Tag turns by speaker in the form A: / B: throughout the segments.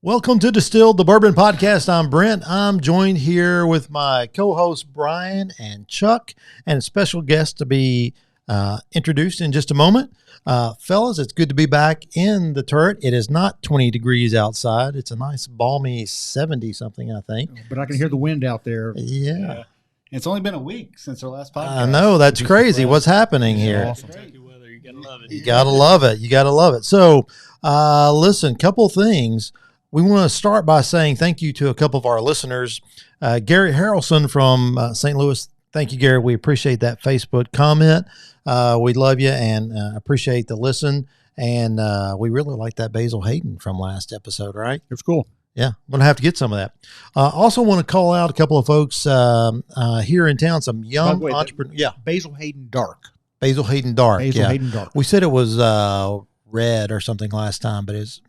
A: Welcome to Distilled the Bourbon Podcast. I'm Brent. I'm joined here with my co-hosts Brian and Chuck, and a special guest to be introduced in just a moment. Fellas, it's good to be back in the turret. It is not 20 degrees outside. It's a nice balmy 70-something, I think.
B: But I can hear the wind out there.
A: Yeah.
C: It's only been a week since our last podcast.
A: I know. That's crazy. What's happening here?
B: Awesome.
C: You gotta love it.
A: You got to love it. You got to love it. So, listen, couple things. We want to start by saying thank you to a couple of our listeners. Gary Harrelson from St. Louis. Thank you, Gary. We appreciate that Facebook comment. We love you and appreciate the listen. And we really like that Basil Hayden from last episode, right?
B: It was cool.
A: Yeah, I'm going to have to get some of that. Also want to call out a couple of folks here in town, some young entrepreneurs. Yeah,
B: Basil Hayden Dark.
A: Basil Hayden Dark.
B: Basil Hayden Dark.
A: We said it was red or something last time, but it's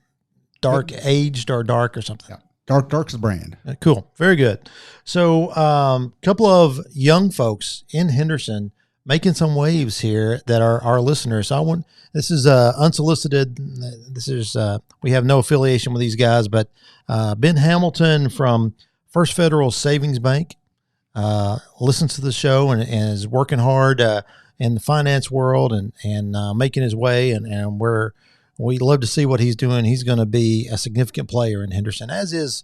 A: dark aged or dark or something.
B: Yeah. Dark's the brand.
A: Cool. Very good. So couple of young folks in Henderson making some waves here that are our listeners. This is unsolicited. This is we have no affiliation with these guys, but Ben Hamilton from First Federal Savings Bank listens to the show and is working hard in the finance world and making his way, and we love to see what he's doing. He's going to be a significant player in Henderson, as is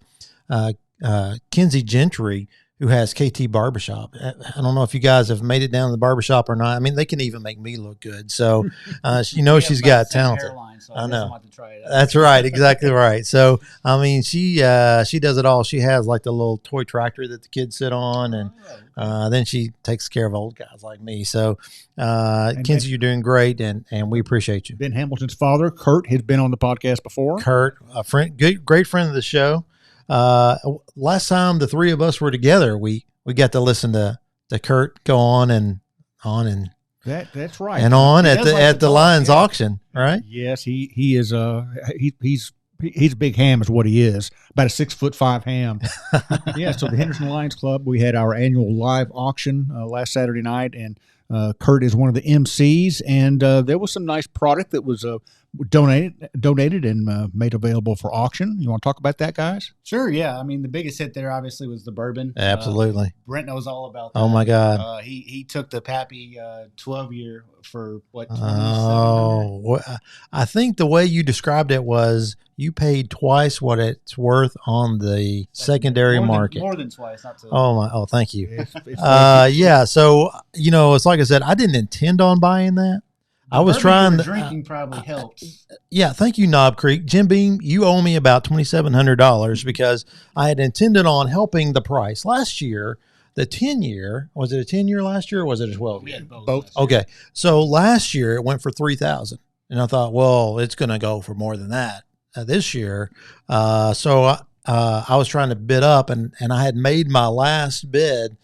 A: Kinsey Gentry, who has KT Barbershop. I don't know if you guys have made it down to the barbershop or not. I mean, they can even make me look good. So, she's got talent.
C: So
A: I know.
C: have to try it out.
A: That's right. Exactly right. So, I mean, she does it all. She has like the little toy tractor that the kids sit on, and then she takes care of old guys like me. So, Kinsey, you're doing great, and we appreciate you.
B: Ben Hamilton's father, Kurt, has been on the podcast before.
A: Kurt, a friend, great friend of the show. Last time the three of us were together, we got to listen to Kurt go on and
B: That's right.
A: and on at the Lions auction, right?
B: Yes, he is he's a big ham is what he is. About a 6'5" ham. Yeah, so the Henderson Lions Club, we had our annual live auction last Saturday night, and Kurt is one of the MCs, and there was some nice product that was donated and made available for auction. You want to talk about that, guys?
C: Sure, yeah. I mean, the biggest hit there obviously was the bourbon.
A: Absolutely.
C: Brent knows all about that.
A: Oh my God.
C: He took the Pappy 12-year for what?
A: Oh, I think the way you described it was you paid twice what it's worth on the secondary market.
C: More than twice, not to.
A: Oh, thank you.
B: It's
A: yeah. So, it's like I said, I didn't intend on buying that. I was trying to
C: drinking probably helped.
A: Yeah, thank you, Knob Creek. Jim Beam, you owe me about $2,700 because I had intended on helping the price. Last year, the 10-year, was it a 10-year last year or was it a 12-year?
C: We had
B: both.
A: Okay. So last year it went for $3,000. And I thought, well, it's going to go for more than that this year. So I was trying to bid up and I had made my last bid.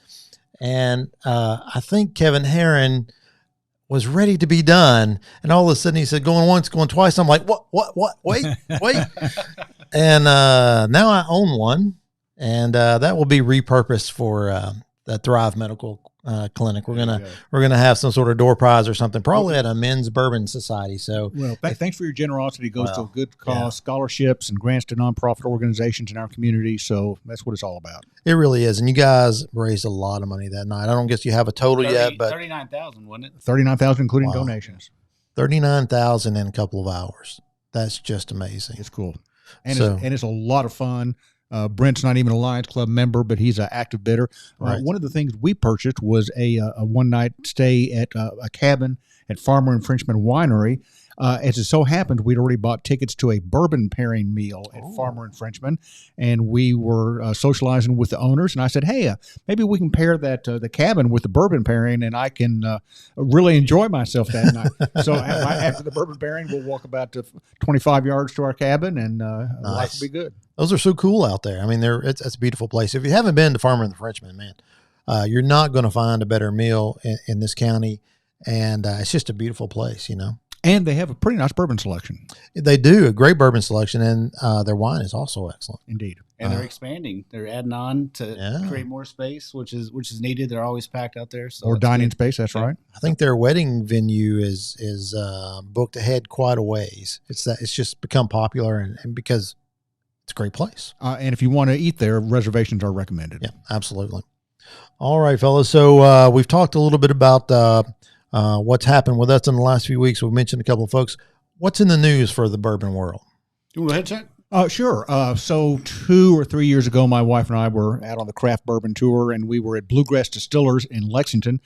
A: And I think Kevin Herron was ready to be done, and all of a sudden he said, "Going once, going twice." I'm like, "What? Wait!" And now I own one, and that will be repurposed for the Thrive Medical Clinic. We're gonna have some sort of door prize or something, probably at a men's bourbon society. So,
B: well, thanks for your generosity. It goes to a good cause, scholarships and grants to nonprofit organizations in our community. So that's what it's all about.
A: It really is, and you guys raised a lot of money that night. I don't guess you have a total yet, but
C: 39,000, wasn't it?
B: 39,000, including donations.
A: 39,000 in a couple of hours. That's just amazing.
B: It's cool, and it's a lot of fun. Brent's not even a Lions Club member, but he's an active bidder.
A: Right.
B: One of the things we purchased was a one-night stay at a cabin at Farmer and Frenchman Winery. As it so happened, we'd already bought tickets to a bourbon pairing meal at Farmer and Frenchman, and we were socializing with the owners. And I said, "Hey, maybe we can pair that the cabin with the bourbon pairing, and I can really enjoy myself that night." So after the bourbon pairing, we'll walk about 25 yards to our cabin, and life will be good.
A: Those are so cool out there. I mean, it's a beautiful place. If you haven't been to Farmer and the Frenchman, man, you're not going to find a better meal in this county, and it's just a beautiful place,
B: And they have a pretty nice bourbon selection.
A: They do a great bourbon selection, and their wine is also excellent.
B: Indeed.
C: And they're expanding. They're adding on to create more space, which is needed. They're always packed out there. So
B: or dining space. That's right.
A: I think their wedding venue is booked ahead quite a ways. It's just become popular, and because it's a great place.
B: And if you want to eat there, reservations are recommended.
A: Yeah, absolutely. All right, fellas. So we've talked a little bit about what's happened with us in the last few weeks. We've mentioned a couple of folks. What's in the news for the bourbon world?
C: You want to head check?
B: Sure. So 2 or 3 years ago, my wife and I were out on the craft bourbon tour, and we were at Bluegrass Distillers in Lexington,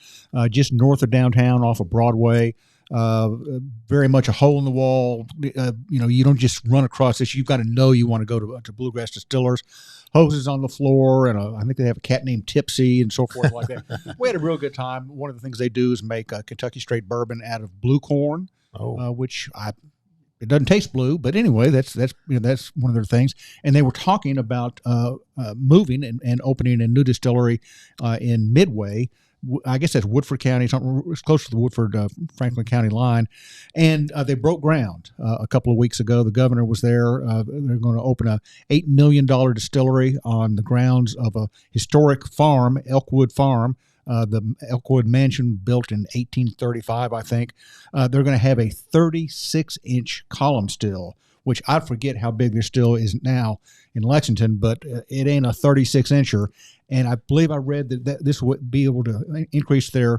B: just north of downtown off of Broadway. Very much a hole in the wall. You don't just run across this. You've got to know you want to go to Bluegrass Distillers. Hoses on the floor, and I think they have a cat named Tipsy and so forth like that. We had a real good time. One of the things they do is make a Kentucky straight bourbon out of blue corn, which it doesn't taste blue, but anyway, that's one of their things. And they were talking about moving and opening a new distillery in Midway. I guess that's Woodford County. It's close to the Woodford-Franklin County line. And they broke ground a couple of weeks ago. The governor was there. They're going to open a $8 million distillery on the grounds of a historic farm, Elkwood Farm, the Elkwood Mansion built in 1835, I think. They're going to have a 36-inch column still, which I forget how big their still is now in Lexington, but it ain't a 36-incher. And I believe I read that this would be able to increase their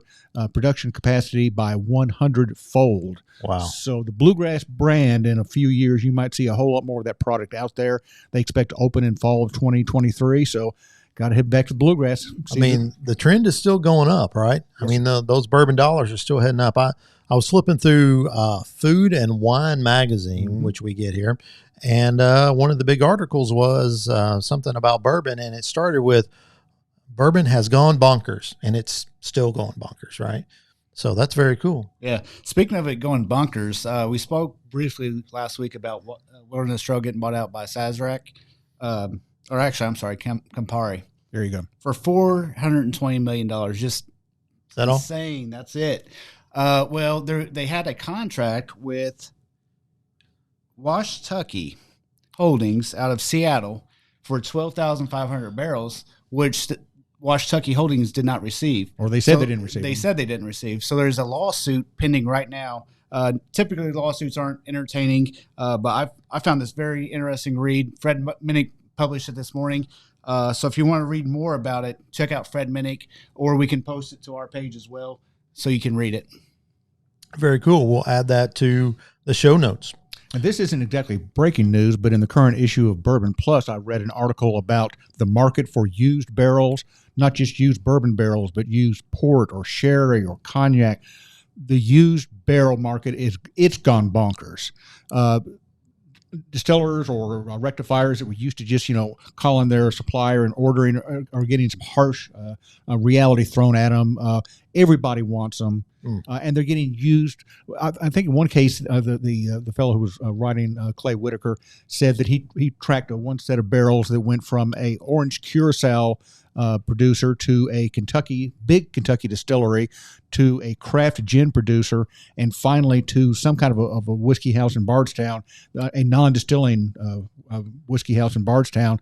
B: production capacity by 100-fold.
A: Wow. So
B: the Bluegrass brand, in a few years, you might see a whole lot more of that product out there. They expect to open in fall of 2023. So got to head back to Bluegrass.
A: The trend is still going up, right? Yes. I mean, those bourbon dollars are still heading up. I was flipping through Food and Wine magazine, which we get here, and one of the big articles was something about bourbon, and it started with bourbon has gone bonkers, and it's still going bonkers, right? So that's very cool.
C: Yeah. Speaking of it going bonkers, we spoke briefly last week about Wilderness Trail getting bought out by Sazerac. Campari.
B: There you go.
C: For $420 million. Just
A: that
C: insane. All? That's it. They had a contract with Washtaki Holdings out of Seattle for 12,500 barrels, which Washtaki Holdings did not receive.
B: Or they said they didn't receive.
C: They said they didn't receive. So there's a lawsuit pending right now. Typically, lawsuits aren't entertaining, but I found this very interesting read. Fred Minnick published it this morning. So if you want to read more about it, check out Fred Minnick, or we can post it to our page as well so you can read it.
A: Very cool. We'll add that to the show notes.
B: And this isn't exactly breaking news, but in the current issue of Bourbon Plus, I read an article about the market for used barrels, not just used bourbon barrels, but used port or sherry or cognac. The used barrel market it's gone bonkers. Distillers or rectifiers that we used to just, call in their supplier and ordering are getting some harsh reality thrown at them. Everybody wants them, and they're getting used. I think in one case, the fellow who was writing, Clay Whitaker, said that he tracked one set of barrels that went from a orange Curacao producer to a big Kentucky distillery to a craft gin producer, and finally to some kind of a whiskey house in Bardstown, a non-distilling whiskey house in Bardstown.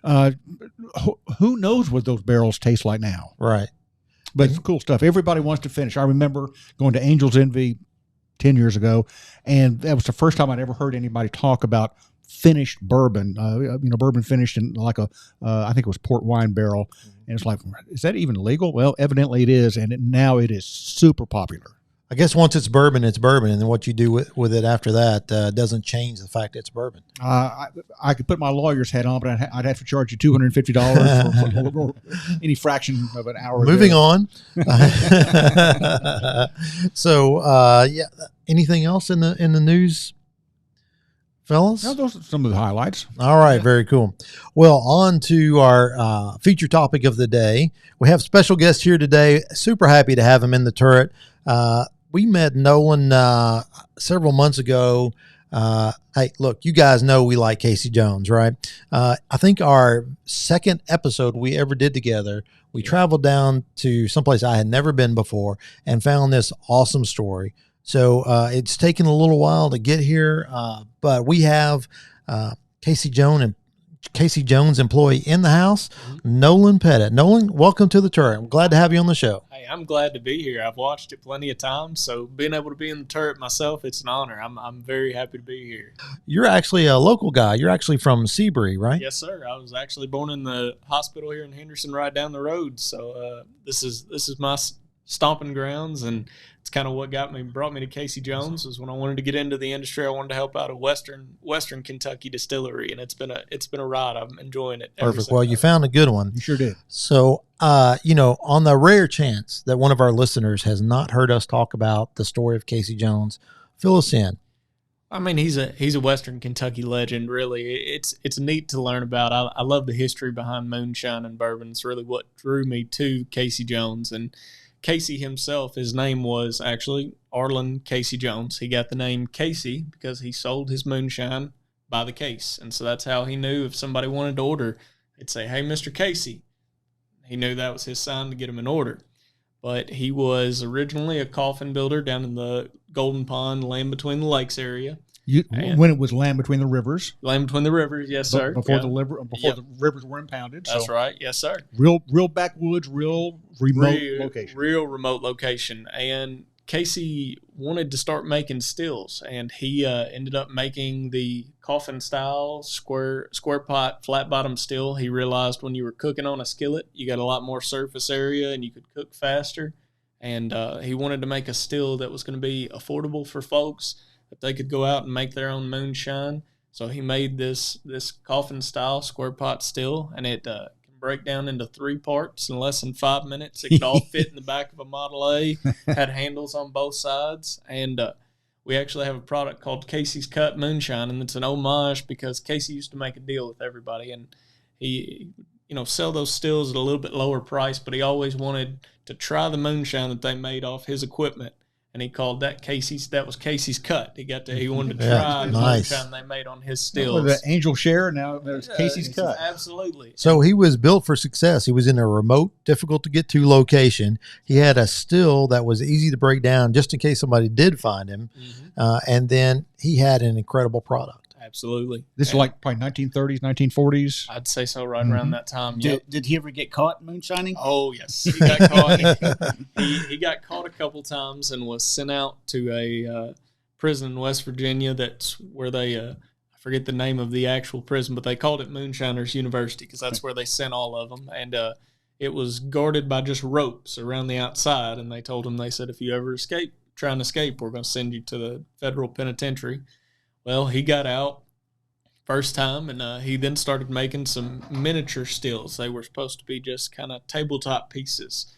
B: Who knows what those barrels taste like now?
A: Right.
B: But it's cool stuff. Everybody wants to finish. I remember going to Angel's Envy 10 years ago, and that was the first time I'd ever heard anybody talk about finished bourbon, bourbon finished in like I think it was port wine barrel. And it's like, is that even legal? Well, evidently it is. And now it is super popular.
A: I guess once it's bourbon, and then what you do with it after that doesn't change the fact it's bourbon.
B: I could put my lawyer's hat on, but I'd have to charge you $250 for any fraction of an hour.
A: Moving on. So, anything else in the news, fellas?
B: No, those are some of the highlights.
A: All right, very cool. Well, on to our feature topic of the day. We have special guest here today. Super happy to have him in the turret. We met Nolan several months ago. Hey, look, you guys know we like Casey Jones, right? I think our second episode we ever did together, we traveled down to someplace I had never been before and found this awesome story. So it's taken a little while to get here, but we have Casey Jones Casey Jones employee in the house, Nolan Pettit. Nolan, welcome to the turret. I'm glad to have you on the show.
D: Hey, I'm glad to be here. I've watched it plenty of times, so being able to be in the turret myself, it's an honor. I'm very happy to be here.
A: You're actually a local guy. You're actually from Seabury, right?
D: Yes, sir. I was actually born in the hospital here in Henderson, right down the road. So this is my stomping grounds, and it's kind of what brought me to Casey Jones. Was when I wanted to get into the industry. I wanted to help out a Western Kentucky distillery, and it's been a ride. I'm enjoying it.
A: Perfect. Well, you found a good one.
B: You sure did.
A: So, on the rare chance that one of our listeners has not heard us talk about the story of Casey Jones, fill us in.
D: I mean, he's a Western Kentucky legend. Really, it's neat to learn about. I love the history behind moonshine and bourbon. It's really what drew me to Casey Jones. And Casey himself, his name was actually Arlen Casey Jones. He got the name Casey because he sold his moonshine by the case. And so that's how he knew if somebody wanted to order, he'd say, "Hey, Mr. Casey." He knew that was his sign to get him an order. But he was originally a coffin builder down in the Golden Pond, Land Between the Lakes area.
B: When it was Land Between the Rivers.
D: Land Between the Rivers, yes, sir.
B: Before the rivers were impounded.
D: That's right, yes, sir.
B: Real backwoods, real remote location.
D: Real remote location. And Casey wanted to start making stills, and he ended up making the coffin-style square pot, flat-bottom still. He realized when you were cooking on a skillet, you got a lot more surface area and you could cook faster. And he wanted to make a still that was going to be affordable for folks, that they could go out and make their own moonshine. So he made this coffin-style square pot still, and it can break down into 3 parts in less than 5 minutes. It could all fit in the back of a Model A, had handles on both sides, and we actually have a product called Casey's Cut Moonshine, and it's an homage because Casey used to make a deal with everybody, and he sell those stills at a little bit lower price, but he always wanted to try the moonshine that they made off his equipment. And he called that that was Casey's Cut. He wanted to try the moonshine they made on his stills.
B: The Angel Share, now there's Casey's Cut.
D: Absolutely.
A: So he was built for success. He was in a remote, difficult to get to location. He had a still that was easy to break down just in case somebody did find him. And then he had an incredible product.
D: Absolutely.
B: This is like probably 1930s, 1940s.
D: I'd say so, right around that time.
C: Did he ever get caught moonshining?
D: Oh, yes. He got caught. He got caught a couple times and was sent out to a prison in West Virginia. That's where they, I forget the name of the actual prison, but they called it Moonshiners University because that's where they sent all of them. And it was guarded by just ropes around the outside. And they told him, they said, if you ever try and escape, we're going to send you to the federal penitentiary. Well, he got out first time, and he then started making some miniature stills. They were supposed to be just kind of tabletop pieces.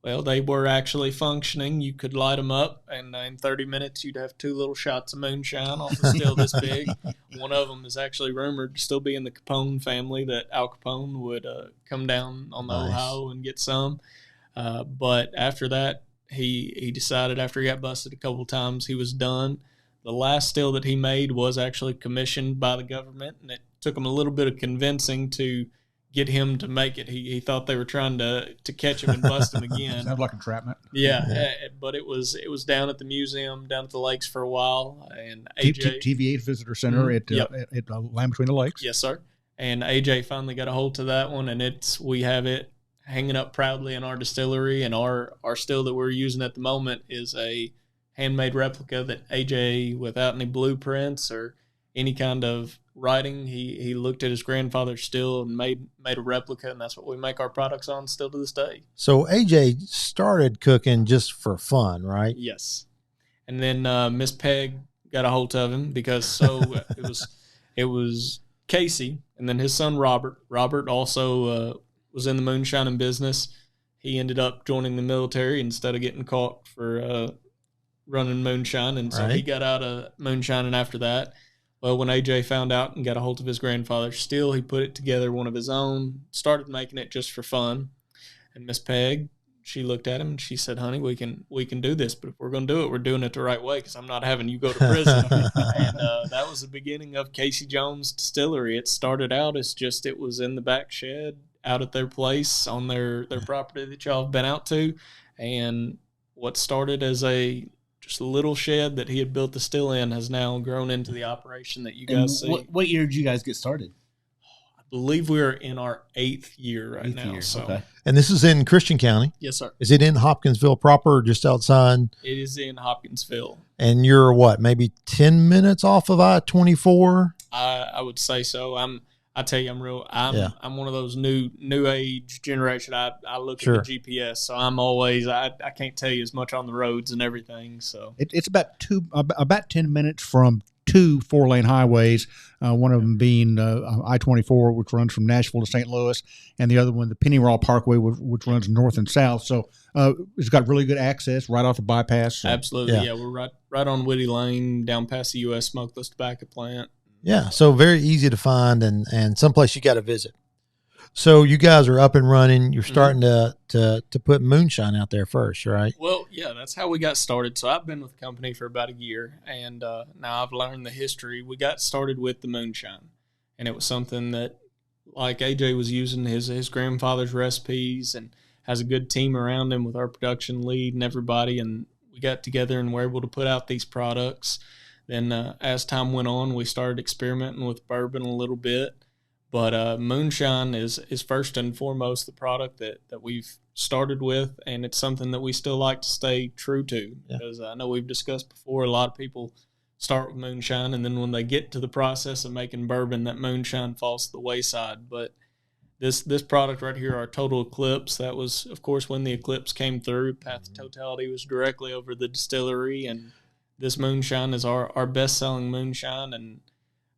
D: Well, they were actually functioning. You could light them up, and in 30 minutes, you'd have 2 little shots of moonshine off a still this big. One of them is actually rumored to still be in the Capone family, that Al Capone would come down on the Ohio and get some. But after that, he decided after he got busted a couple times, he was done. The last still that he made was actually commissioned by the government, and it took him a little bit of convincing to get him to make it. He thought they were trying to catch him and bust him again.
B: Sounds like entrapment.
D: Yeah, but it was down at the museum, down at the lakes for a while. And AJ
B: TVA Visitor Center at Land Between the Lakes.
D: Yes, sir. And AJ finally got a hold to that one, and we have it hanging up proudly in our distillery. And our still that we're using at the moment is a handmade replica that AJ, without any blueprints or any kind of writing, he looked at his grandfather's still and made a replica, and that's what we make our products on still to this day.
A: So AJ started cooking just for fun, right?
D: Yes. And then Miss Peg got a hold of him because it was Casey and then his son Robert. Robert also was in the moonshining business. He ended up joining the military instead of getting caught for running moonshine, and so he got out of moonshining after that. Well, when AJ found out and got a hold of his grandfather's still, he put it together, one of his own, started making it just for fun. And Miss Peg, she looked at him and she said, "Honey, we can do this, but if we're going to do it, we're doing it the right way because I'm not having you go to prison." And that was the beginning of Casey Jones Distillery. It started out as it was in the back shed out at their place on their property that y'all have been out to. And what started as just a little shed that he had built the still in has now grown into the operation that you guys see.
C: What year did you guys get started?
D: I believe we are in our 8th year right now. So,
C: Okay.
A: And this is in Christian County.
D: yes, sir.
A: Is it in Hopkinsville proper or just outside?
D: It is in Hopkinsville.
A: And you're what, maybe 10 minutes off of I-24?
D: I would say so. I tell you, I'm one of those new age generation. I look
A: Sure.
D: at the GPS, so I'm always I can't tell you as much on the roads and everything. So
B: It's about 10 minutes from 2 4-lane highways. One of them being I-24, which runs from Nashville to St. Louis, and the other one, the Pennyroyal Parkway, which runs north and south. So it's got really good access right off the bypass. So.
D: absolutely, yeah, we're right on Whitty Lane, down past the U.S. Smokeless Tobacco Plant.
A: Yeah, so very easy to find and someplace you got to visit. So you guys are up and running. You're starting to put moonshine out there first, right?
D: Well, yeah, that's how we got started. So I've been with the company for about a year, and now I've learned the history. We got started with the moonshine, and it was something that, like AJ was using his grandfather's recipes and has a good team around him with our production lead and everybody, and we got together and were able to put out these products. Then as time went on, we started experimenting with bourbon a little bit. But moonshine is first and foremost the product that we've started with, and it's something that we still like to stay true to.
A: Yeah.
D: Because I know we've discussed before, a lot of people start with moonshine, and then when they get to the process of making bourbon, that moonshine falls to the wayside. But this product right here, our Total Eclipse, that was, of course, when the eclipse came through. Path to Totality was directly over the distillery, and this moonshine is our best-selling moonshine, and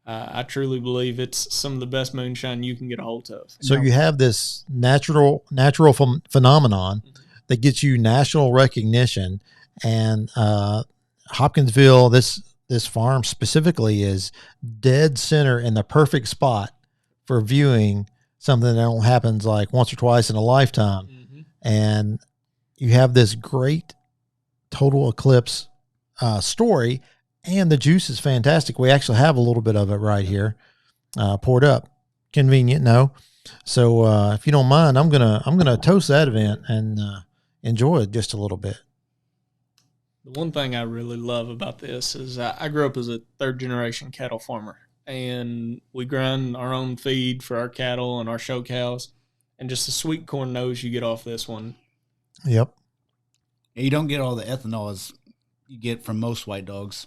D: I truly believe it's some of the best moonshine you can get a hold of.
A: So you have this natural phenomenon that gets you national recognition, and Hopkinsville, this farm specifically, is dead center in the perfect spot for viewing something that only happens like once or twice in a lifetime.
D: Mm-hmm.
A: And you have this great Total Eclipse story, and the juice is fantastic. We actually have a little bit of it right here, poured up. Convenient, no? So if you don't mind, I'm gonna toast that event and enjoy it just a little bit.
D: The one thing I really love about this is I grew up as a third-generation cattle farmer, and we grind our own feed for our cattle and our show cows, and just the sweet corn nose you get off this one.
A: Yep.
C: You don't get all the ethanol as you get from most white dogs.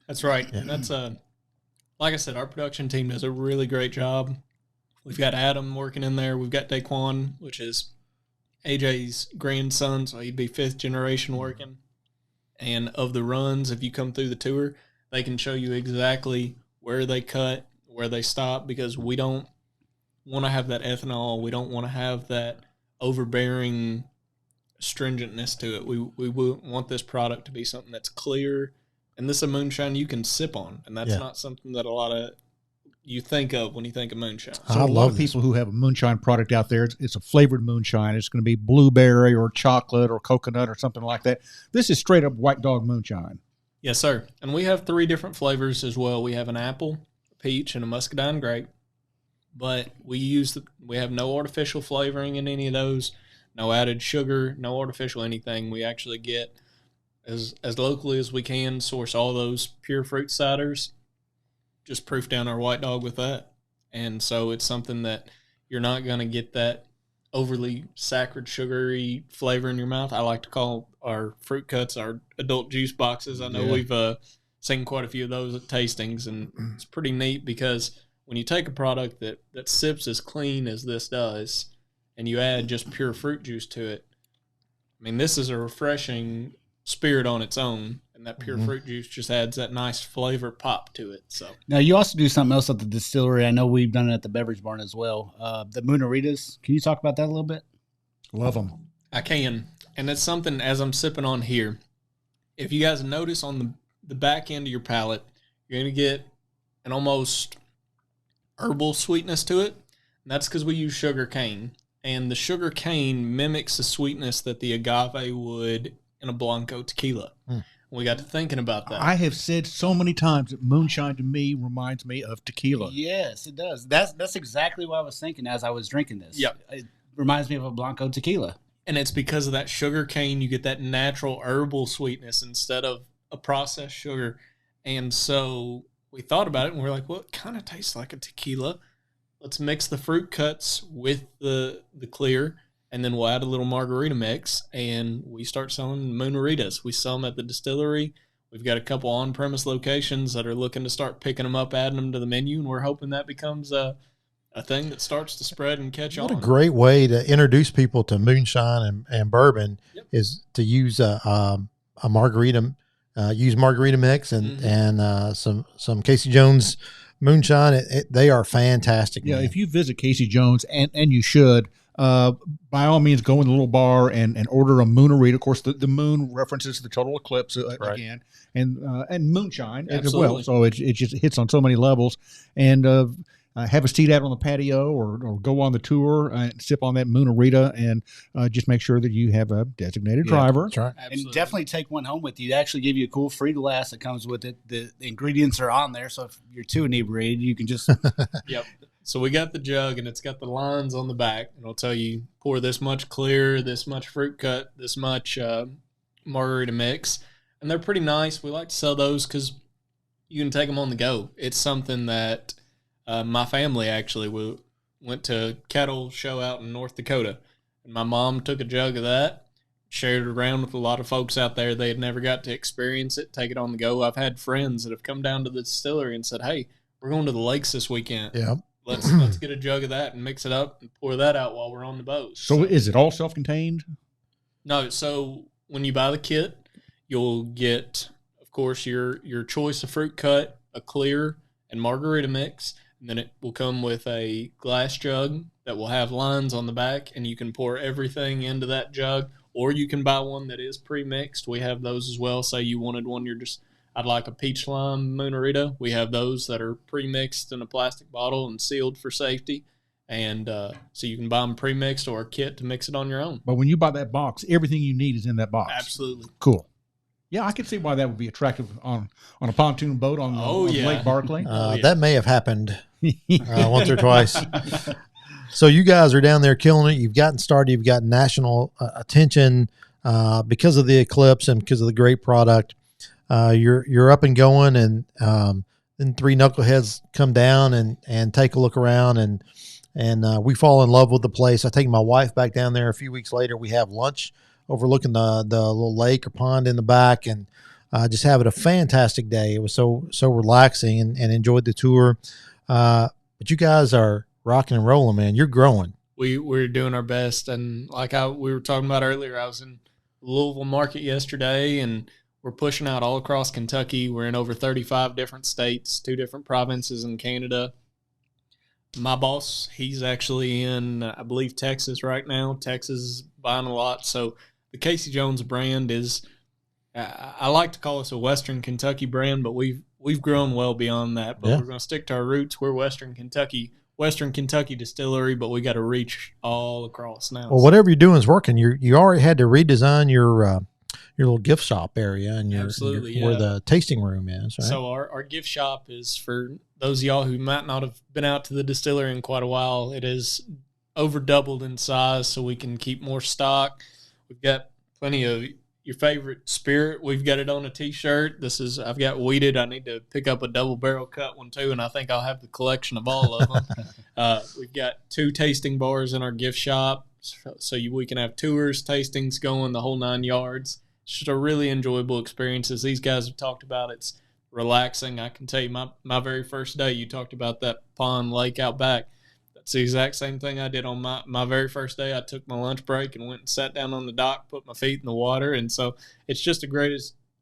D: That's right.
A: Yeah.
D: And that's like I said, our production team does a really great job. We've got Adam working in there. We've got Daquan, which is AJ's grandson, so he'd be 5th generation working. And of the runs, if you come through the tour, they can show you exactly where they cut, where they stop, because we don't want to have that ethanol. We don't want to have that overbearing stringentness to it. We want this product to be something that's clear, and this is a moonshine you can sip on, and that's not something that a lot of you think of when you think of moonshine.
B: So a lot of people who have a moonshine product out there, it's a flavored moonshine. It's going to be blueberry or chocolate or coconut or something like that. This is straight up white dog moonshine.
D: Yes, sir. And we have 3 different flavors as well. We have an apple, a peach, and a muscadine grape. But we have no artificial flavoring in any of those, no added sugar, no artificial anything. We actually get, as locally as we can, source all those pure fruit ciders, just proof down our white dog with that. And so it's something that you're not going to get that overly saccharine, sugary flavor in your mouth. I like to call our fruit cuts our adult juice boxes. I know we've seen quite a few of those at tastings, and it's pretty neat because when you take a product that sips as clean as this does and you add just pure fruit juice to it, I mean, this is a refreshing spirit on its own, and that pure fruit juice just adds that nice flavor pop to it. So
C: now you also do something else at the distillery. I know we've done it at the beverage barn as well. The Moonaritas. Can you talk about that a little bit?
B: Love them.
D: I can, and it's something as I'm sipping on here. If you guys notice on the back end of your palate, you're going to get an almost herbal sweetness to it, and that's because we use sugar cane, and the sugar cane mimics the sweetness that the agave would in a Blanco tequila. We got to thinking about that.
B: I have said so many times that moonshine to me reminds me of tequila.
C: Yes, it does. That's exactly what I was thinking as I was drinking this.
D: Yep.
C: It reminds me of a Blanco tequila.
D: And it's because of that sugar cane, you get that natural herbal sweetness instead of a processed sugar. And so we thought about it, and we're like, well, it kind of tastes like a tequila. let's mix the fruit cuts with the clear, and then we'll add a little margarita mix, and we start selling Moonaritas. We sell them at the distillery. We've got a couple on-premise locations that are looking to start picking them up, adding them to the menu, and we're hoping that becomes a thing that starts to spread and catch on.
A: What a great way to introduce people to moonshine and bourbon is to use a margarita, use margarita mix and some Casey Jones moonshine. They are fantastic.
B: Yeah,
A: man.
B: if you visit Casey Jones, and you should, by all means, go in the little bar and order a Moonarita. Of course, the moon references the total eclipse again, and moonshine as well. So it just hits on so many levels. And have a seat out on the patio or go on the tour and sip on that Moonarita, and just make sure that you have a designated driver.
A: That's right.
C: And definitely take one home with you. They actually give you a cool free glass that comes with it. The ingredients are on there, so if you're too inebriated, you can just
D: Yep. So we got the jug, and it's got the lines on the back, and it'll tell you pour this much clear, this much fruit cut, this much margarita mix, and they're pretty nice. We like to sell those because you can take them on the go. It's something that my family actually went to a cattle show out in North Dakota, and my mom took a jug of that, shared it around with a lot of folks out there. They had never got to experience it, take it on the go. I've had friends that have come down to the distillery and said, "Hey, we're going to the lakes this weekend.
A: Yeah.
D: Let's get a jug of that and mix it up and pour that out while we're on the boat."
B: So is it all self-contained?
D: No, so when you buy the kit, you'll get, of course, your choice of fruit cut, a clear, and margarita mix. And then it will come with a glass jug that will have lines on the back, and you can pour everything into that jug, or you can buy one that is pre-mixed. We have those as well. Say you wanted one, I'd like a peach lime Moonarita. We have those that are pre-mixed in a plastic bottle and sealed for safety. And so you can buy them pre-mixed or a kit to mix it on your own.
B: But when you buy that box, everything you need is in that box.
D: Absolutely.
B: Cool. Yeah, I can see why that would be attractive on a pontoon boat on Lake Barkley.
A: That may have happened once or twice. So you guys are down there killing it. You've gotten started. You've got national attention because of the eclipse and because of the great product. You're up and going, and then three knuckleheads come down and take a look around, and we fall in love with the place. I take my wife back down there a few weeks later. We have lunch overlooking the little lake or pond in the back, and just having a fantastic day. It was so relaxing, and enjoyed the tour. But you guys are rocking and rolling, man. You're growing.
D: We're doing our best, and like we were talking about earlier, I was in Louisville market yesterday, and we're pushing out all across Kentucky. We're in over 35 different states, 2 different provinces in Canada. My boss, he's actually in, I believe, Texas right now. Texas is buying a lot. So the Casey Jones brand is, I like to call us a Western Kentucky brand, but we've grown well beyond that. But we're going to stick to our roots. We're Western Kentucky Distillery, but we got to reach all across now.
A: Well, whatever you're doing is working. You already had to redesign your little gift shop area and where the tasting room is, right?
D: So our gift shop is for those of y'all who might not have been out to the distillery in quite a while. It is over doubled in size, so we can keep more stock. We've got plenty of your favorite spirit. We've got it on a T-shirt. I've got weeded. I need to pick up a double barrel cut one too, and I think I'll have the collection of all of them. We've got 2 tasting bars in our gift shop, so we can have tours, tastings going, the whole 9 yards. It's just a really enjoyable experience. As these guys have talked about, it's relaxing. I can tell you my very first day, you talked about that pond lake out back. That's the exact same thing I did on my very first day. I took my lunch break and went and sat down on the dock, put my feet in the water. And so it's just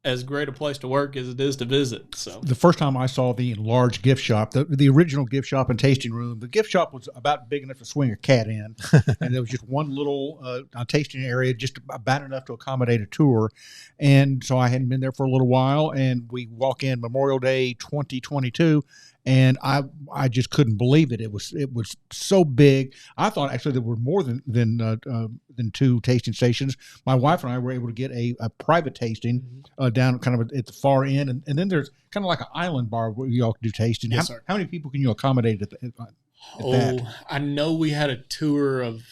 D: as great a place to work as it is to visit. So
B: the first time I saw the enlarged gift shop, the original gift shop and tasting room, the gift shop was about big enough to swing a cat in, and there was just one little tasting area, just about enough to accommodate a tour. And so I hadn't been there for a little while, and we walk in Memorial Day 2022. And I just couldn't believe it. It was so big. I thought actually there were more than 2 tasting stations. My wife and I were able to get a private tasting down kind of at the far end, and then there's kind of like an island bar where you all can do tasting.
D: Yes,
B: how many people can you accommodate at that?
D: I know we had a tour of,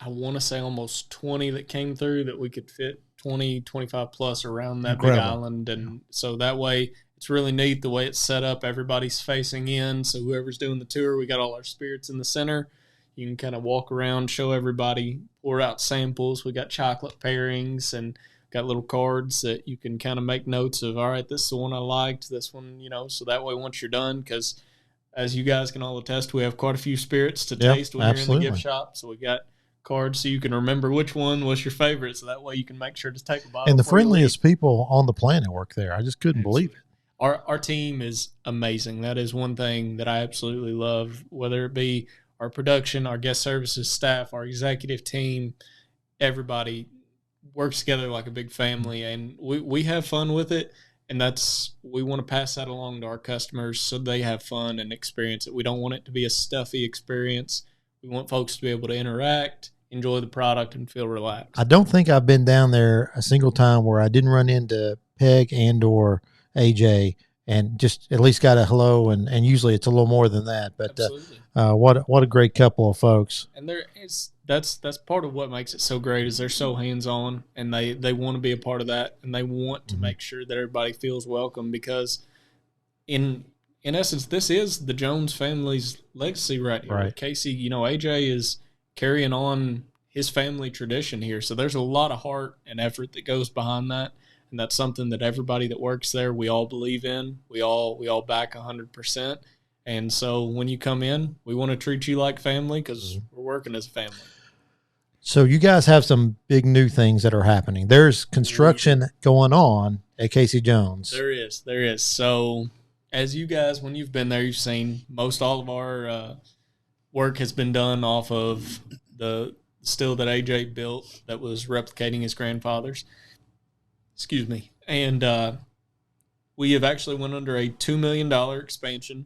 D: I want to say almost 20 that came through, that we could fit 20, 25 plus around that big island, and so that way It's really neat the way it's set up. Everybody's facing in, so whoever's doing the tour, we got all our spirits in the center. You can kind of walk around, show everybody, pour out samples. We got chocolate pairings and got little cards that you can kind of make notes of, all right, this is the one I liked, this one, so that way once you're done, because as you guys can all attest, we have quite a few spirits to taste when you're in the gift shop. So we got cards so you can remember which one was your favorite, so that way you can make sure to take a bottle.
A: And the friendliest people on the planet work there. I just couldn't believe it.
D: Our team is amazing. That is one thing that I absolutely love, whether it be our production, our guest services staff, our executive team, everybody works together like a big family, and we have fun with it. And we want to pass that along to our customers so they have fun and experience it. We don't want it to be a stuffy experience. We want folks to be able to interact, enjoy the product, and feel relaxed. I
A: don't think I've been down there a single time where I didn't run into Peg and or AJ and just at least got a hello, and usually it's a little more than that. But what a great couple of folks.
D: And that's part of what makes it so great is they're so hands-on, and they want to be a part of that, and they want to make sure that everybody feels welcome, because in essence, this is the Jones family's legacy right here. Right. Casey, AJ is carrying on his family tradition here. So there's a lot of heart and effort that goes behind that. And that's something that everybody that works there, we all believe in. We all back 100%. And so when you come in, we want to treat you like family because we're working as a family.
A: So you guys have some big new things that are happening. There's construction going on at Casey Jones.
D: There is. So as you guys, when you've been there, you've seen most all of our work has been done off of the still that AJ built that was replicating his grandfather's. Excuse me. And we have actually went under a $2 million expansion.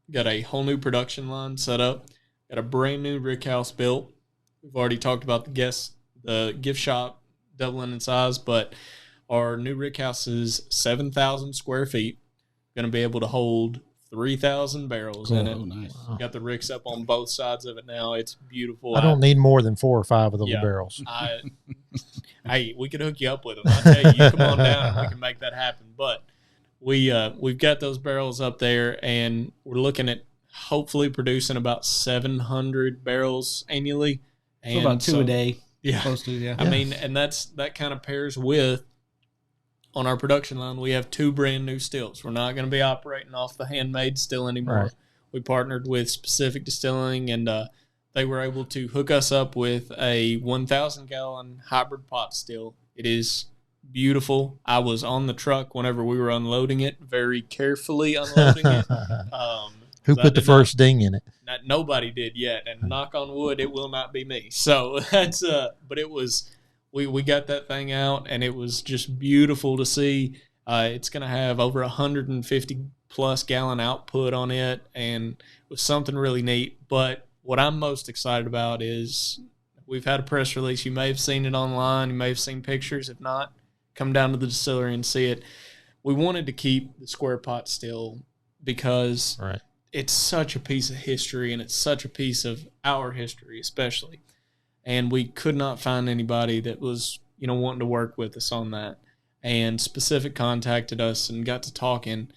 D: Got a whole new production line set up. Got a brand new rick house built. We've already talked about the gift shop doubling in size, but our new rick house is 7,000 square feet. Going to be able to hold 3,000 barrels in it.
C: Nice.
D: Wow. Got the ricks up on both sides of it now. It's beautiful.
A: I don't need more than 4 or 5 of those barrels.
D: Hey, we could hook you up with them. I tell you come on down and we can make that happen. But we've got those barrels up there, and we're looking at hopefully producing about 700 barrels annually.
C: And so about 2 a day.
D: Yeah.
C: Close to, yeah.
D: I mean, and that kind of pairs with, on our production line, we have 2 brand new stills. We're not going to be operating off the handmade still anymore. Right. We partnered with Specific Distilling, and they were able to hook us up with a 1,000-gallon hybrid pot still. It is beautiful. I was on the truck whenever we were unloading it, very carefully unloading it.
A: Who put the first ding in it?
D: Nobody did yet, and knock on wood, it will not be me. So that's but it was. We got that thing out, and it was just beautiful to see. It's going to have over 150-plus gallon output on it, and it was something really neat. But what I'm most excited about is we've had a press release. You may have seen it online. You may have seen pictures. If not, come down to the distillery and see it. We wanted to keep the square pot still because it's such a piece of history, and it's such a piece of our history especially. And we could not find anybody that was, wanting to work with us on that. And Specific contacted us and got to talking,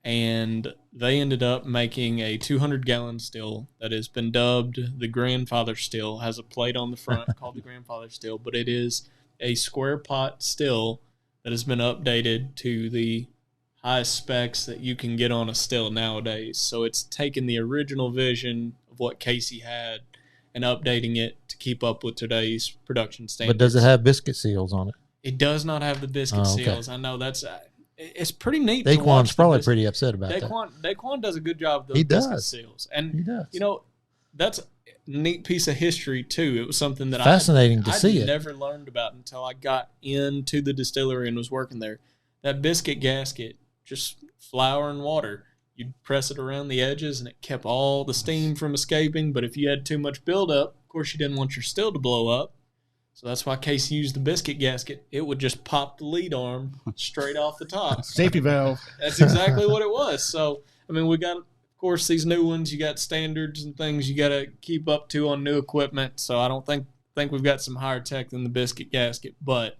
D: and they ended up making a 200-gallon still that has been dubbed the Grandfather Still. Has a plate on the front called the Grandfather Still, but it is a square pot still that has been updated to the highest specs that you can get on a still nowadays. So it's taken the original vision of what Casey had and updating it to keep up with today's production standards.
A: But does it have biscuit seals on it?
D: It does not have the biscuit seals. I know that's it's pretty neat. Daquan's
A: probably pretty upset about that.
D: Daquan does a good job of those biscuit seals, and he does. That's a neat piece of history too. It was something that
A: fascinating to see.
D: I never learned about until I got into the distillery and was working there. That biscuit gasket, just flour and water. You'd press it around the edges, and it kept all the steam from escaping. But if you had too much buildup, of course, you didn't want your still to blow up. So that's why Casey used the biscuit gasket. It would just pop the lead arm straight off the top.
C: Safety valve.
D: That's exactly what it was. So, I mean, we got, of course, these new ones. You got standards and things you got to keep up to on new equipment. So I don't think we've got some higher tech than the biscuit gasket. But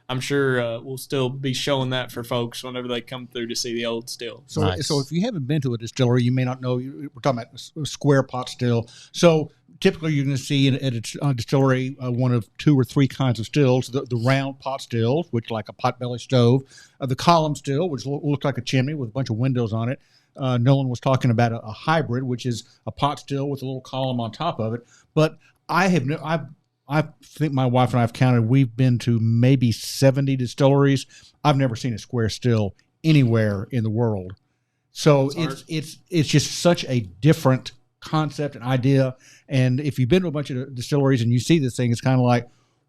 D: I'm sure we'll still be showing that for folks whenever they come through to see the old still.
B: So,
A: Nice.
B: so if you haven't been to a distillery, you may not know. We're talking about a square pot still. So typically, you're going to see at a distillery one of 2 or 3 kinds of stills: the round pot stills, which are like a potbelly stove; the column still, which looks like a chimney with a bunch of windows on it. Nolan was talking about a hybrid, which is a pot still with a little column on top of it. But I think my wife and I have counted. We've been to maybe 70 distilleries. I've never seen a square still anywhere in the world. So it's just such a different concept and idea. And if you've been to a bunch of distilleries and you see this thing, it's kind of like,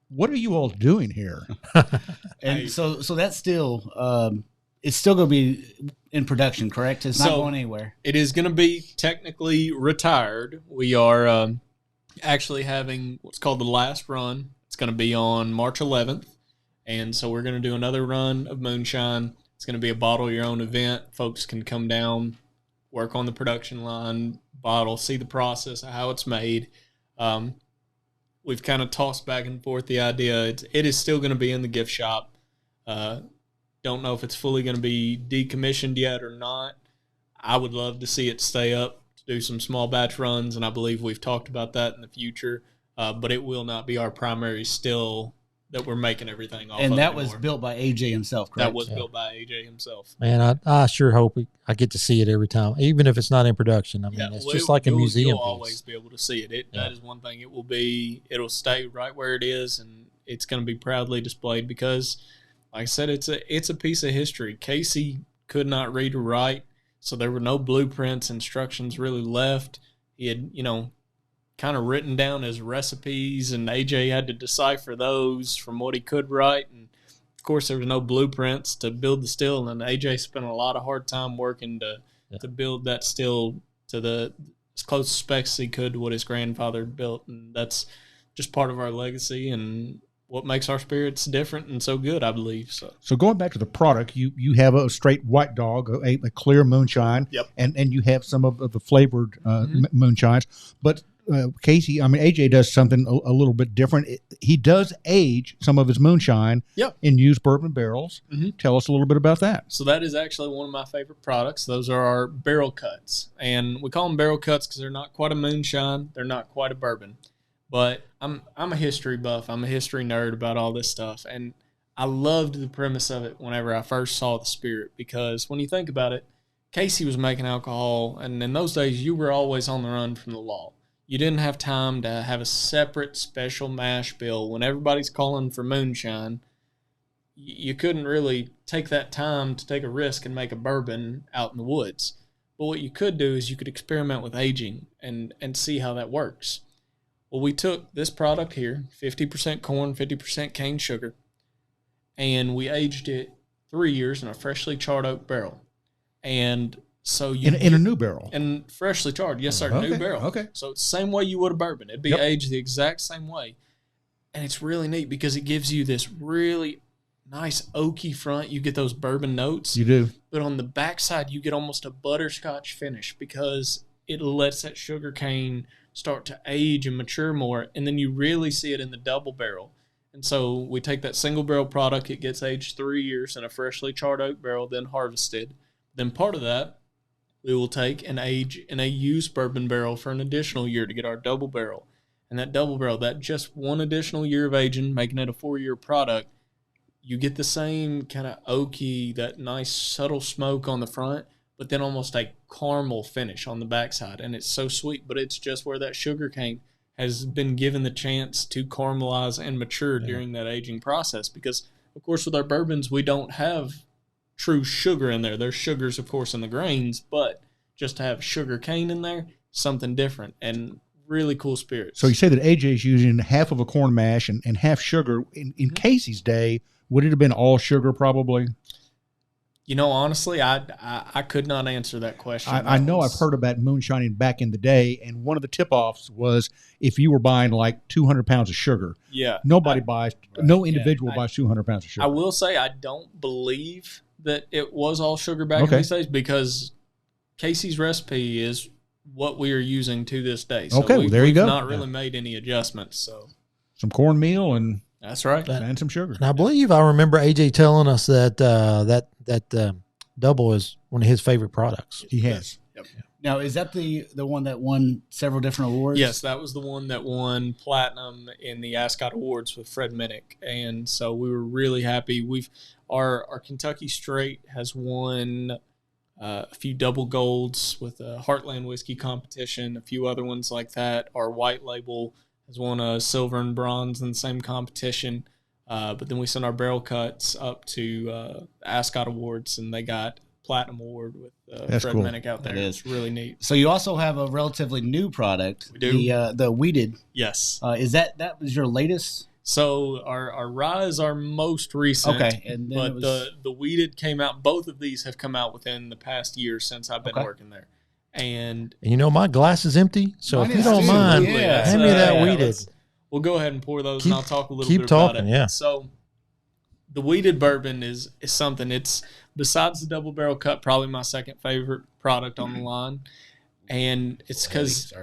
B: what are you all doing here?
C: And so that's still it's still going to be in production, correct? It's not going anywhere.
D: It is going to be technically retired. We are actually having what's called the last run. It's going to be on March 11th. And so we're going to do another run of moonshine. It's going to be a bottle your own event. Folks can come down, work on the production line, bottle, see the process of how it's made. We've kind of tossed back and forth the idea. It is still going to be in the gift shop. Don't know if it's fully going to be decommissioned yet or not. I would love to see it stay up to do some small batch runs, and I believe we've talked about that in the future. But it will not be our primary still that we're making everything off of.
C: And that
D: anymore.
C: was built by AJ himself, correct?
D: That was built by AJ himself.
A: Man, I sure hope I get to see it every time, even if it's not in production. I mean, it's just like a museum
D: You'll
A: piece.
D: always be able to see it. That is one thing. It'll stay right where it is, and it's going to be proudly displayed because, like I said, it's a piece of history. Casey could not read or write, so there were no blueprints, instructions really left. He had, kind of written down his recipes, and AJ had to decipher those from what he could write. And of course, there was no blueprints to build the still, and AJ spent a lot of hard time working to build that still to as close specs as he could to what his grandfather built. And that's just part of our legacy and what makes our spirits different and so good, I believe. So
B: going back to the product, you have a straight white dog, a clear moonshine,
D: Yep.
B: and you have some of the flavored moonshines. But Casey, AJ does something a little bit different. He does age some of his moonshine in used bourbon barrels. Mm-hmm. Tell us a little bit about that.
D: So that is actually one of my favorite products. Those are our barrel cuts. And we call them barrel cuts because they're not quite a moonshine. They're not quite a bourbon. But I'm a history buff. I'm a history nerd about all this stuff. And I loved the premise of it whenever I first saw the spirit, because when you think about it, Casey was making alcohol, and in those days you were always on the run from the law. You didn't have time to have a separate special mash bill. When everybody's calling for moonshine, you couldn't really take that time to take a risk and make a bourbon out in the woods. But what you could do is you could experiment with aging and see how that works. Well, we took this product here, 50% corn, 50% cane sugar, and we aged it 3 years in a freshly charred oak barrel. And so
B: in a new barrel.
D: And freshly charred, yes sir,
B: Okay,
D: new barrel.
B: okay.
D: So it's the same way you would a bourbon. It'd be aged the exact same way. And it's really neat because it gives you this really nice oaky front. You get those bourbon notes.
B: You do.
D: But on the backside, you get almost a butterscotch finish because it lets that sugar cane start to age and mature more. And then you really see it in the double barrel. And so we take that single barrel product. It gets aged 3 years in a freshly charred oak barrel, then harvested. Then part of that, we will take and age in a used bourbon barrel for an additional year to get our double barrel. And that double barrel, that just one additional year of aging, making it a 4-year product, you get the same kind of oaky, that nice subtle smoke on the front, but then almost a caramel finish on the backside. And it's so sweet, but it's just where that sugar cane has been given the chance to caramelize and mature during that aging process. Because, of course, with our bourbons, we don't have true sugar in there. There's sugars, of course, in the grains, but just to have sugar cane in there, something different and really cool spirits.
B: So you say that AJ is using half of a corn mash and half sugar. In Casey's day, would it have been all sugar probably?
D: Honestly, I could not answer that question.
B: I know I've heard about moonshining back in the day, and one of the tip-offs was if you were buying like 200 pounds of sugar.
D: Yeah.
B: Nobody buys, no individual buys 200 pounds of sugar.
D: I will say I don't believe that it was all sugar back in these days, because Casey's recipe is what we are using to this day. So
B: there you go.
D: We've not really made any adjustments. So
B: some cornmeal and
D: That's right.
B: And some sugar.
A: And I believe I remember AJ telling us that that double is one of his favorite products.
B: He has.
C: Yep. Now, is that the one that won several different awards?
D: Yes, that was the one that won platinum in the Ascot Awards with Fred Minnick, and so we were really happy. Our Kentucky Straight has won a few double golds with the Heartland Whiskey competition, a few other ones like that. Our White Label has won a silver and bronze in the same competition, but then we sent our barrel cuts up to the Ascot Awards, and they got platinum award with Fred Minnick out there. It's really neat.
C: So you also have a relatively new product.
D: We do.
C: The Wheated.
D: Yes.
C: Is that was your latest?
D: So our rye is our most recent.
C: Okay. And then
D: but the Wheated came out. Both of these have come out within the past year since I've been working there. And
A: you know, my glass is empty, so
C: Mine
A: if you
C: is
A: don't
C: too.
A: mind,
C: Yeah.
A: hand me that Wheated.
D: We'll go ahead and pour those, and I'll talk a little
A: keep
D: bit about
A: talking,
D: it.
A: yeah.
D: So the Wheated bourbon is something. It's, besides the double barrel cut, probably my second favorite product on the line. And it's because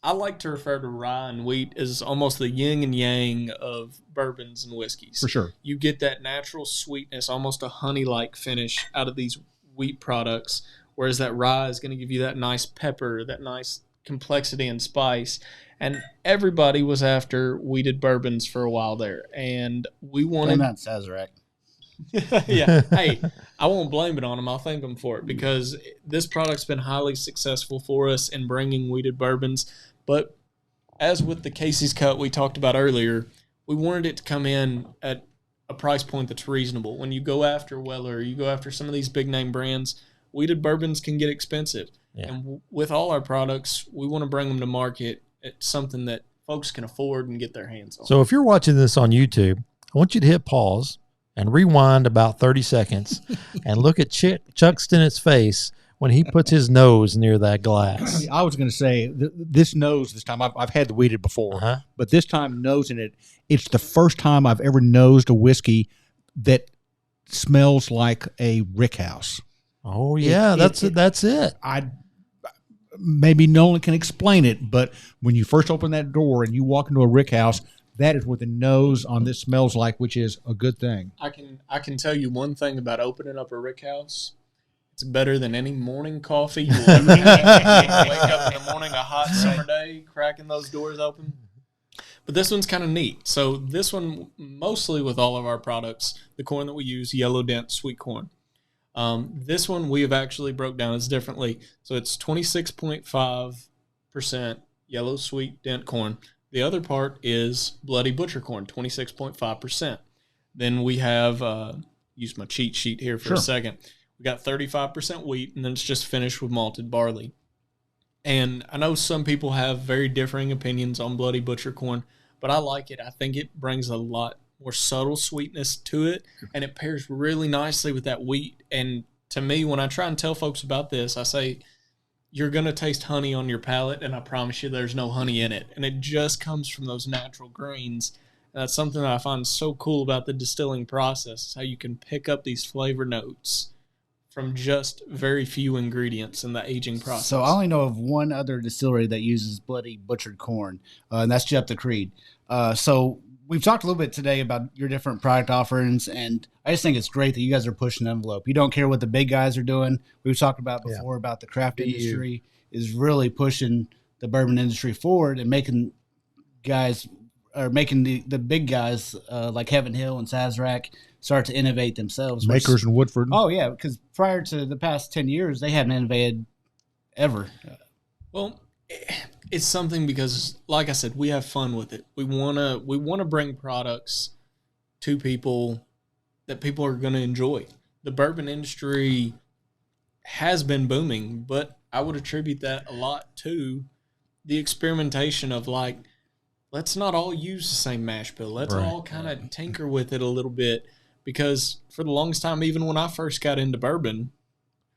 D: I like to refer to rye and wheat as almost the yin and yang of bourbons and whiskeys.
B: For sure.
D: You get that natural sweetness, almost a honey-like finish out of these wheat products, whereas that rye is going to give you that nice pepper, that nice complexity and spice. And everybody was after wheated bourbons for a while there. And we wanted...
C: Blame that Sazerac.
D: Yeah. Hey, I won't blame it on them. I'll thank them for it, because this product's been highly successful for us in bringing wheated bourbons. But as with the Casey's Cut we talked about earlier, we wanted it to come in at a price point that's reasonable. When you go after Weller, you go after some of these big name brands, wheated bourbons can get expensive. Yeah. And with all our products, we want to bring them to market at something that folks can afford and get their hands on.
A: So if you're watching this on YouTube, I want you to hit pause and rewind about 30 seconds and look at Chuck Stenett's face when he puts his nose near that glass.
B: I was going to say, this nose this time, I've had the wheated before, but this time nosing it, it's the first time I've ever nosed a whiskey that smells like a rick house.
A: Oh, yeah, that's it.
B: Maybe no one can explain it, but when you first open that door and you walk into a rick house, that is what the nose on this smells like, which is a good thing.
D: I can tell you one thing about opening up a rick house. It's better than any morning coffee you'll ever get. Wake up in the morning, a hot summer day, cracking those doors open. But this one's kind of neat. So this one, mostly with all of our products, the corn that we use, yellow dent sweet corn. This one we have actually broke down as differently. So it's 26.5% yellow sweet dent corn. The other part is bloody butcher corn, 26.5%. Then we have, use my cheat sheet here for a second. We got 35% wheat, and then it's just finished with malted barley. And I know some people have very differing opinions on bloody butcher corn, but I like it. I think it brings a lot more subtle sweetness to it, and it pairs really nicely with that wheat. And to me, when I try and tell folks about this, I say, you're going to taste honey on your palate, and I promise you there's no honey in it. And it just comes from those natural grains. And that's something that I find so cool about the distilling process, is how you can pick up these flavor notes from just very few ingredients in the aging process.
C: So I only know of one other distillery that uses bloody butchered corn, and that's Jeff the Creed. So we've talked a little bit today about your different product offerings, and I just think it's great that you guys are pushing the envelope. You don't care what the big guys are doing. We've talked about before about the craft industry is really pushing the bourbon industry forward and making the big guys like Heaven Hill and Sazerac start to innovate themselves.
B: Makers and Woodford.
C: Oh, yeah, because prior to the past 10 years, they hadn't innovated ever.
D: Well, it's something because, like I said, we have fun with it. We wanna bring products to people that people are going to enjoy. The bourbon industry has been booming, but I would attribute that a lot to the experimentation of, like, let's not all use the same mash bill. Let's all kind of tinker with it a little bit, because for the longest time, even when I first got into bourbon,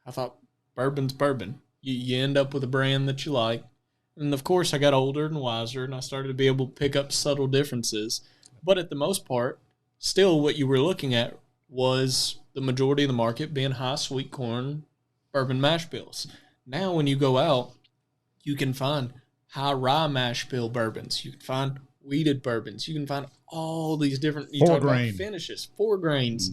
D: I thought bourbon's bourbon. You end up with a brand that you like. And, of course, I got older and wiser, and I started to be able to pick up subtle differences. But at the most part, still what you were looking at was the majority of the market being high sweet corn bourbon mash bills. Now when you go out, you can find high rye mash bill bourbons. You can find weeded bourbons. You can find all these different, you
B: 4
D: talk
B: grain
D: about finishes, 4 grains.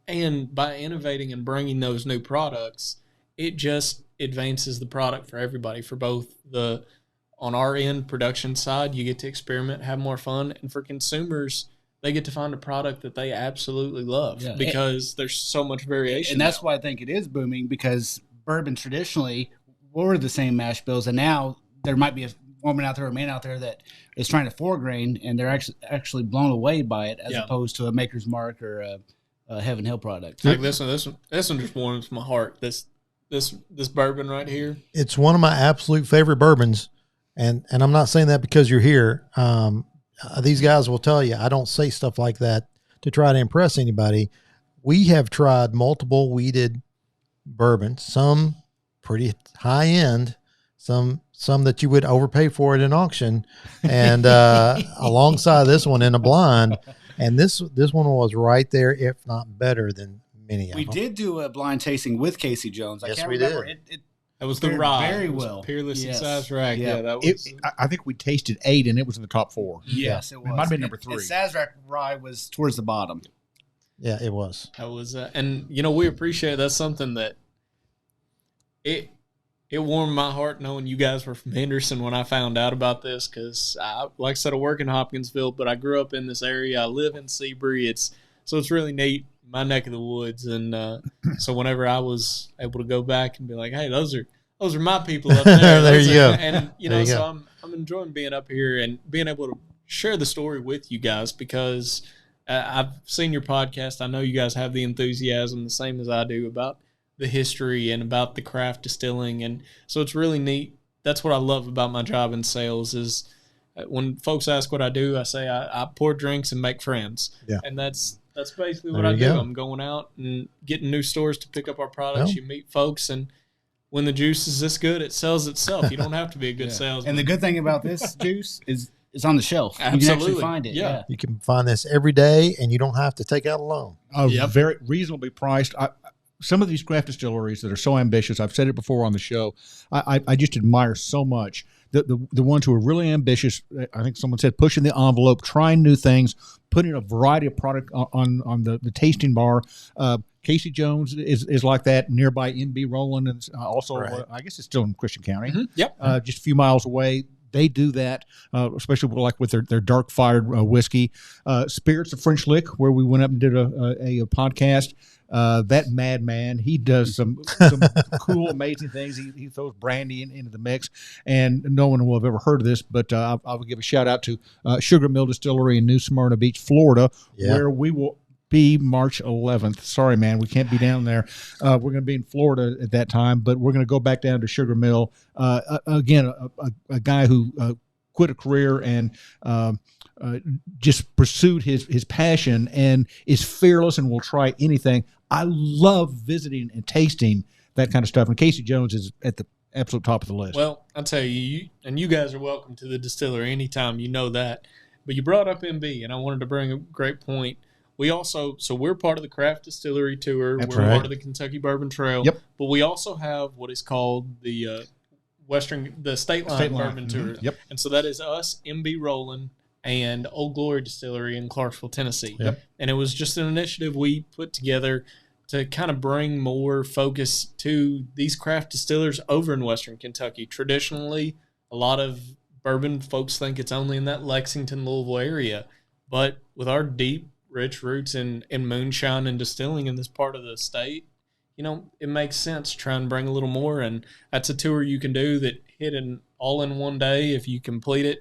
D: And by innovating and bringing those new products, it just advances the product for everybody. For both on our end production side, you get to experiment, have more fun. And for consumers, they get to find a product that they absolutely love because there's so much variation.
C: And that's why I think it is booming, because bourbon traditionally were the same mash bills. And now there might be a woman out there or a man out there that is trying to 4 grain, and they're actually blown away by it as opposed to a Maker's Mark or a Heaven Hill product.
D: Like this one just warms my heart. This bourbon right here.
A: It's one of my absolute favorite bourbons, and I'm not saying that because you're here. These guys will tell you I don't say stuff like that to try to impress anybody. We have tried multiple weeded bourbons, some pretty high end, some that you would overpay for at an auction, and alongside this one in a blind. And this one was right there, if not better than many of them.
C: We did do a blind tasting with Casey Jones.
A: Yes, we did.
D: That was the rye.
C: Very well.
D: Peerless and Sazerac.
C: Yeah.
D: That was.
B: I think we tasted 8, and it was in the top 4.
C: Yes, it was.
B: It might have been number 3.
C: Sazerac rye was towards the bottom.
A: Yeah, it was.
D: That was, and we appreciate that's something that it warmed my heart knowing you guys were from Henderson when I found out about this, because like I said, I work in Hopkinsville, but I grew up in this area. I live in Seabury. So it's really neat, my neck of the woods. And so whenever I was able to go back and be like, hey, those are my people up there.
A: There you go.
D: And so I'm enjoying being up here and being able to share the story with you guys, because I've seen your podcast. I know you guys have the enthusiasm the same as I do about the history and about the craft distilling. And so it's really neat. That's what I love about my job in sales is when folks ask what I do, I say I pour drinks and make friends.
A: Yeah.
D: And that's basically what I do. I'm going out and getting new stores to pick up our products. You meet folks, and when the juice is this good, it sells itself. You don't have to be a good salesman.
C: And the good thing about this juice is it's on the shelf.
D: Absolutely.
C: You can actually find it.
D: Yeah.
A: You can find this every day, and you don't have to take out a loan.
B: Very reasonably priced. Some of these craft distilleries that are so ambitious, I've said it before on the show, I just admire so much. The ones who are really ambitious, I think someone said, pushing the envelope, trying new things, putting a variety of product on the tasting bar. Casey Jones is like that. Nearby MB Roland, and also I guess it's still in Christian County.
D: Mm-hmm. Yep.
B: Just a few miles away. They do that, especially like with their dark fired whiskey. Spirits of French Lick, where we went up and did a podcast. That madman, he does some cool, amazing things. He throws brandy into the mix, and no one will have ever heard of this, but I will give a shout out to Sugar Mill Distillery in New Smyrna Beach, Florida, where we will be March 11th. Sorry, man, we can't be down there. We're going to be in Florida at that time, but we're going to go back down to Sugar Mill. Again, a guy who quit a career and just pursued his passion and is fearless and will try anything. I love visiting and tasting that kind of stuff. And Casey Jones is at the absolute top of the list.
D: Well, I'll tell you, and you guys are welcome to the distillery anytime, you know that. But you brought up MB, and I wanted to bring a great point. We also, so we're part of the Craft Distillery Tour.
A: That's
D: we're
A: right.
D: part of the Kentucky Bourbon Trail.
B: Yep.
D: But we also have what is called the State Line Bourbon Tour.
B: Yep.
D: And so that is us, MB Roland, and Old Glory Distillery in Clarksville, Tennessee.
A: Yep.
D: And it was just an initiative we put together to kind of bring more focus to these craft distillers over in Western Kentucky. Traditionally, a lot of bourbon folks think it's only in that Lexington, Louisville area. But with our deep, rich roots in moonshine and distilling in this part of the state, it makes sense to try and bring a little more. And that's a tour you can do that hit all in one day if you complete it.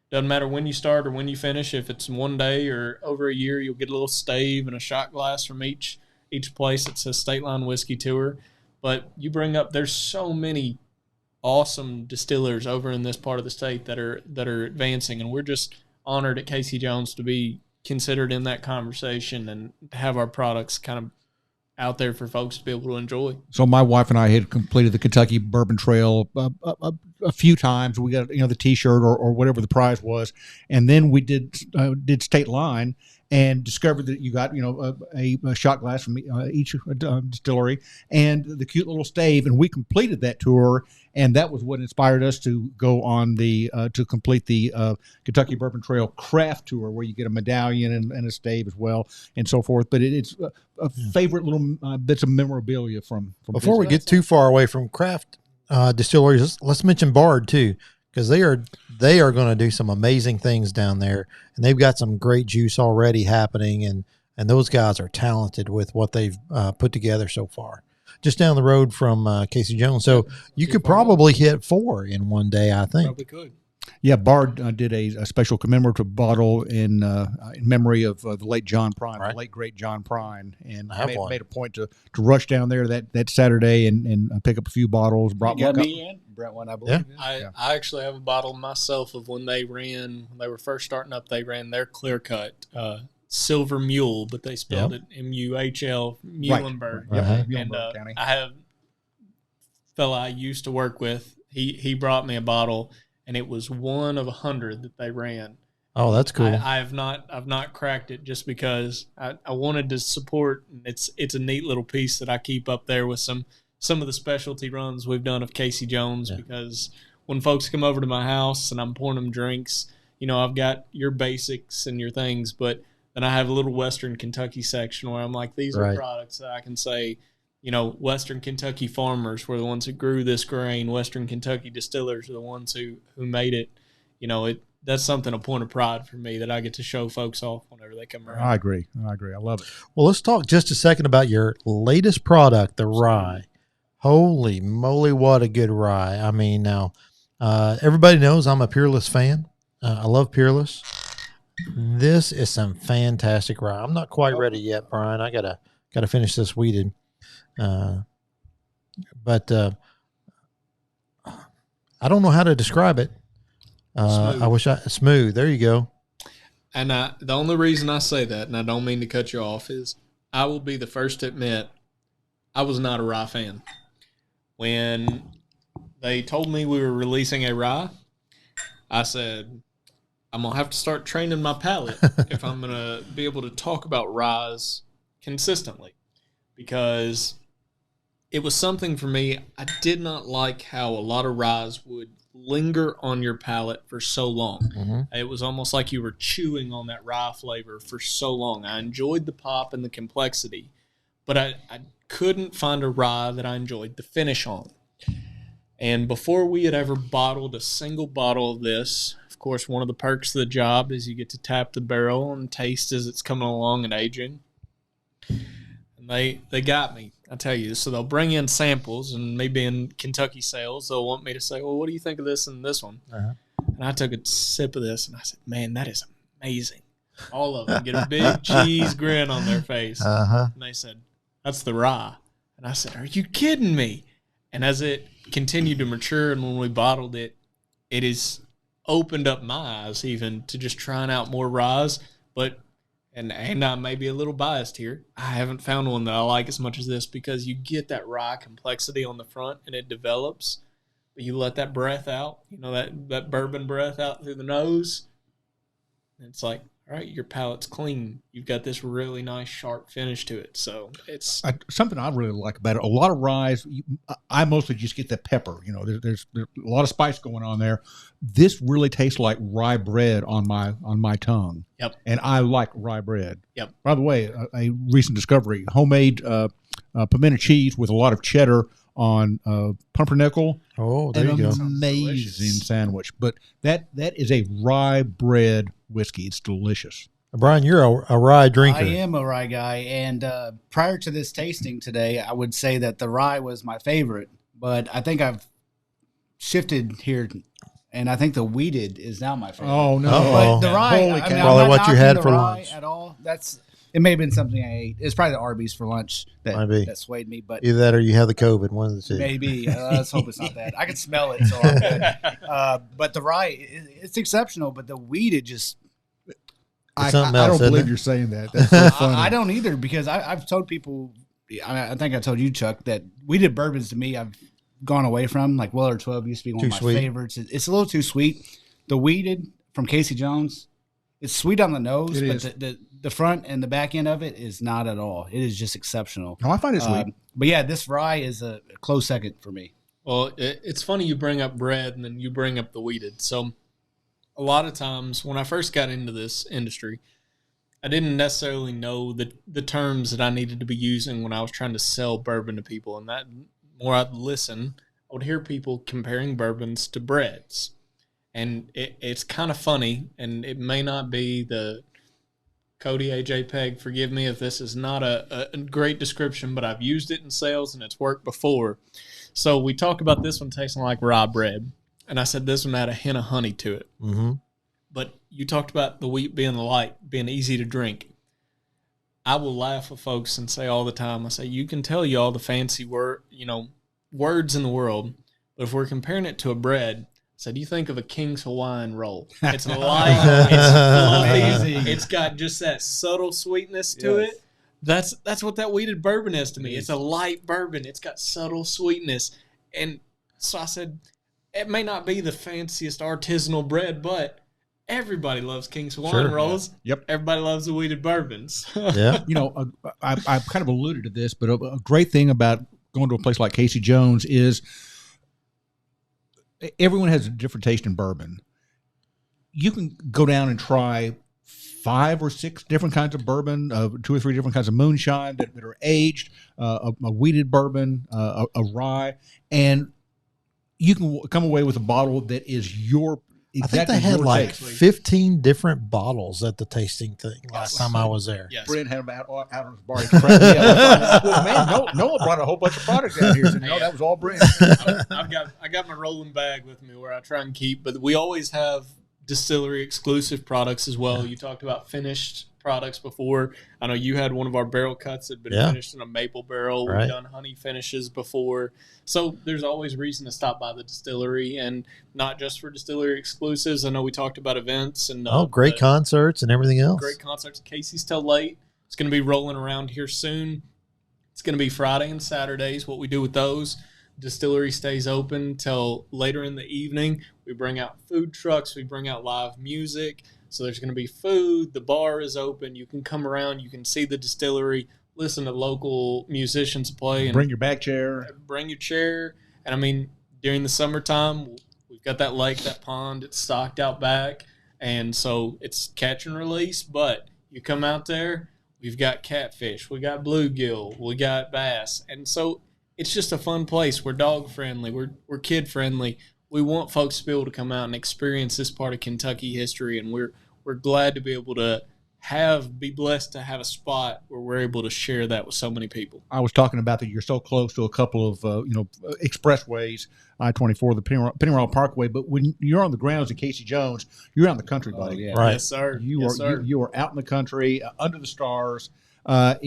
D: Doesn't matter when you start or when you finish. If it's one day or over a year, you'll get a little stave and a shot glass from each place. It's a State Line Whiskey Tour. But you bring up, there's so many awesome distillers over in this part of the state that are advancing, and we're just honored at Casey Jones to be considered in that conversation and have our products kind of out there for folks to be able to enjoy. So
B: my wife and I had completed the Kentucky Bourbon Trail a few times. We got the T-shirt or whatever the prize was, and then we did State Line and discovered that you got a shot glass from each distillery and the cute little stave, and we completed that tour. And that was what inspired us to go on to complete the Kentucky Bourbon Trail craft tour, where you get a medallion and a stave as well, and so forth. But it's a favorite little bits of memorabilia from.
A: Before we get too far away from craft distilleries, let's mention Bard too, because they are going to do some amazing things down there, and they've got some great juice already happening, and those guys are talented with what they've put together so far. Just down the road from Casey Jones. So you could probably hit 4 in one day, I think.
D: Probably could.
B: Yeah, Bard did a special commemorative bottle in memory of the late John Prine, the late great John Prine, and made a point to rush down there that Saturday and pick up a few bottles. Brought
C: one, I believe.
D: Yeah. I actually have a bottle myself of when they were first starting up. They ran their clear cut. Silver Mule, but they spelled it Muhl, Muhlenberg.
B: Right.
D: And I have a fella I used to work with. He brought me a bottle, and it was one of 100 that they ran.
A: Oh, that's cool.
D: I've not cracked it just because I wanted to support. It's a neat little piece that I keep up there with some of the specialty runs we've done of Casey Jones, because when folks come over to my house and I'm pouring them drinks, I've got your basics and your things, but then I have a little Western Kentucky section where I'm like, these are products that I can say, Western Kentucky farmers were the ones who grew this grain. Western Kentucky distillers are the ones who made it. That's something, a point of pride for me, that I get to show folks off whenever they come around.
B: I agree. I love it.
A: Well, let's talk just a second about your latest product, the rye. Holy moly, what a good rye. I mean, now, everybody knows I'm a Peerless fan. I love Peerless. This is some fantastic rye. I'm not quite ready yet, Brian. I gotta finish this wheated. But I don't know how to describe it. Smooth. There you go.
D: And the only reason I say that, and I don't mean to cut you off, is I will be the first to admit I was not a rye fan. When they told me we were releasing a rye, I said, I'm going to have to start training my palate if I'm going to be able to talk about ryes consistently, because it was something for me. I did not like how a lot of ryes would linger on your palate for so long. Mm-hmm. It was almost like you were chewing on that rye flavor for so long. I enjoyed the pop and the complexity, but I couldn't find a rye that I enjoyed the finish on. And before we had ever bottled a single bottle of this, of course, one of the perks of the job is you get to tap the barrel and taste as it's coming along and aging. And they got me, I tell you. So they'll bring in samples, and maybe in Kentucky sales, they'll want me to say, well, what do you think of this and this one? Uh-huh. And I took a sip of this, and I said, man, that is amazing. All of them get a big cheese grin on their face. Uh-huh. And they said, that's the rye. And I said, are you kidding me? And as it continued to mature, and when we bottled it, it has opened up my eyes even to just trying out more ryes. But and I may be a little biased here, I haven't found one that I like as much as this, because you get that rye complexity on the front and it develops, but you let that breath out, that bourbon breath out through the nose, and it's like, all right, your palate's clean. You've got this really nice, sharp finish to it. So it's
B: something I really like about it. A lot of ryes, I mostly just get the pepper. There's a lot of spice going on there. This really tastes like rye bread on my tongue.
D: Yep.
B: And I like rye bread.
D: Yep.
B: By the way, a recent discovery: homemade pimento cheese with a lot of cheddar on pumpernickel.
A: Oh, there you go.
B: Amazing sandwich. But that is a rye bread whiskey. It's delicious.
A: Brian, you're a rye drinker.
C: I am a rye guy, and prior to this tasting today, I would say that the rye was my favorite, but I think I've shifted here, and I think the wheated is now my favorite.
B: Oh, no.
C: But the rye,
B: Holy cow.
A: Probably what you had for lunch.
C: At all. It may have been something I ate. It's probably the Arby's for lunch that swayed me. But
A: either that or you have the COVID, one of the two.
C: Maybe. Let's hope it's not that. I can smell it, so I'm good. But the rye, it's exceptional, but the wheated just...
B: I don't believe you're saying that. That's so funny.
C: I don't either, because I've told people, I think I told you, Chuck, that wheated bourbons to me I've gone away from. Like Weller 12 used to be one of my favorites. It's a little too sweet. The wheated from Casey Jones, it's sweet on the nose, but the front and the back end of it is not at all. It is just exceptional.
B: No, I find it sweet.
C: But yeah, this rye is a close second for me.
D: Well, it's funny you bring up bread and then you bring up the wheated. So a lot of times when I first got into this industry, I didn't necessarily know the terms that I needed to be using when I was trying to sell bourbon to people. And that more I'd listen, I would hear people comparing bourbons to breads. And it's kind of funny, and it may not be the Cody, AJ, Peg, forgive me if this is not a great description, but I've used it in sales and it's worked before. So we talk about this one tasting like rye bread, and I said this one had a hint of honey to it.
A: Mm-hmm.
D: But you talked about the wheat being light, being easy to drink. I will laugh with folks and say all the time, I say, you can tell you all the fancy words in the world, but if we're comparing it to a bread, so do you think of a King's Hawaiian roll? It's light, it's fluffy, it's got just that subtle sweetness to it. That's what that wheated bourbon is to me. It's a light bourbon. It's got subtle sweetness. And so I said, it may not be the fanciest artisanal bread, but everybody loves King's Hawaiian rolls.
B: Yep.
D: Everybody loves the wheated bourbons.
A: Yeah.
B: I've kind of alluded to this, but a great thing about going to a place like Casey Jones is everyone has a different taste in bourbon. You can go down and try 5 or 6 different kinds of bourbon, 2 or 3 different kinds of moonshine that are aged, a wheated bourbon, a rye, and you can come away with a bottle that is your exactly.
A: I think they had like
B: taste.
A: 15 different bottles at the tasting thing last time I was there.
D: Yes.
B: Brent had them out on his bar. Well, man, Noah brought a whole bunch of products out here. He said, no, that was all Brent.
D: I got my rolling bag with me where I try and keep, but we always have distillery exclusive products as well. You talked about finished products before. I know you had one of our barrel cuts that had been finished in a maple barrel. We've done honey finishes before. So there's always reason to stop by the distillery, and not just for distillery exclusives. I know we talked about events and
A: great concerts and everything else.
D: Great concerts. Casey's Till Late. It's going to be rolling around here soon. It's going to be Friday and Saturdays. What we do with those, distillery stays open till later in the evening. We bring out food trucks. We bring out live music. So there's going to be food. The bar is open. You can come around. You can see the distillery, listen to local musicians play. And
B: bring your back chair.
D: Bring your chair. And, I mean, during the summertime, we've got that lake, that pond. It's stocked out back. And so it's catch and release. But you come out there, we've got catfish. We got bluegill. We got bass. And so it's just a fun place. We're dog friendly. We're kid friendly. We want folks to be able to come out and experience this part of Kentucky history, and we're glad to be able to be blessed to have a spot where we're able to share that with so many people.
B: I was talking about that you're so close to a couple of expressways, I-24, the Pennyroyal Parkway, but when you're on the grounds at Casey Jones, you're out in the country, buddy.
C: Yeah.
A: Right.
D: Yes, sir.
B: You are out in the country, under the stars. I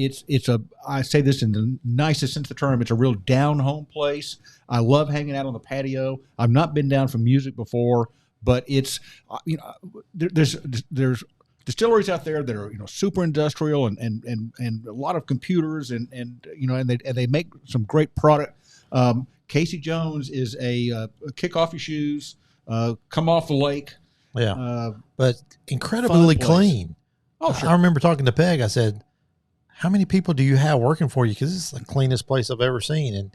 B: say this in the nicest sense of the term. It's a real down-home place. I love hanging out on the patio. I've not been down for music before, but it's there's distilleries out there that are super industrial and a lot of computers and they make some great product. Casey Jones is a kick off your shoes, come off the lake.
A: Yeah, but incredibly clean.
B: Oh, sure.
A: I remember talking to Peg. I said, how many people do you have working for you? Because this is the cleanest place I've ever seen.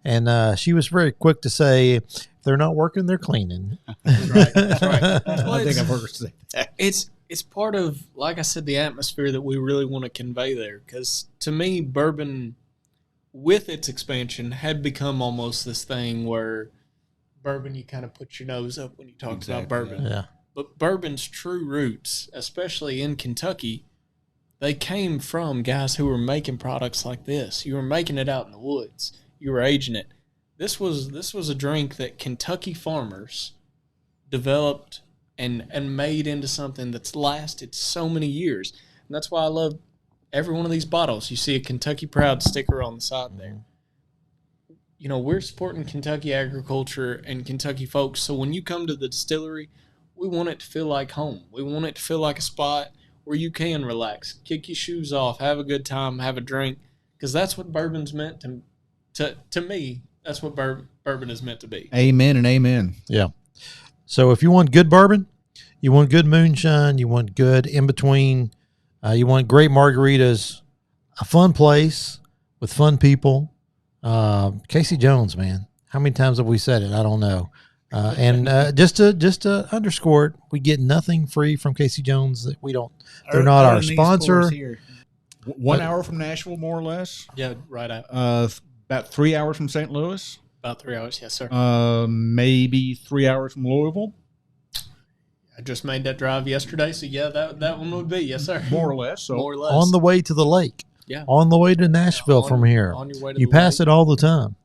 A: And she was very quick to say, if they're not working, they're cleaning.
D: That's right. Well,
B: I think I've heard her say that.
D: It's part of, like I said, the atmosphere that we really want to convey there. Because to me, bourbon, with its expansion, had become almost this thing where bourbon, you kind of put your nose up when you talk about bourbon.
A: Yeah.
D: But bourbon's true roots, especially in Kentucky, they came from guys who were making products like this. You were making it out in the woods. You were aging it. This was a drink that Kentucky farmers developed and made into something that's lasted so many years. And that's why I love every one of these bottles. You see a Kentucky Proud sticker on the side there. We're supporting Kentucky agriculture and Kentucky folks. So when you come to the distillery, we want it to feel like home. We want it to feel like a spot where you can relax, kick your shoes off, have a good time, have a drink, because that's what bourbon's meant to me. That's what bourbon is meant to be.
B: Amen and amen.
A: Yeah. So if you want good bourbon, you want good moonshine, you want good in between, you want great margaritas, a fun place with fun people. Casey Jones, man. How many times have we said it? I don't know. And just to underscore it, we get nothing free from Casey Jones. We don't. They're not our sponsor.
B: 1 hour from Nashville, more or less.
D: Yeah, right at
B: About 3 hours from St. Louis.
D: about 3 hours. Yes, sir.
B: Maybe 3 hours from Louisville.
D: I just made that drive yesterday, so yeah, that one would be, yes, sir.
B: More or less. So
D: More or less.
A: On the way to the lake.
D: Yeah.
A: On the way to Nashville
D: On-
A: from here.
D: on your way to
A: You
D: the
A: pass
D: lake.
A: it all the time.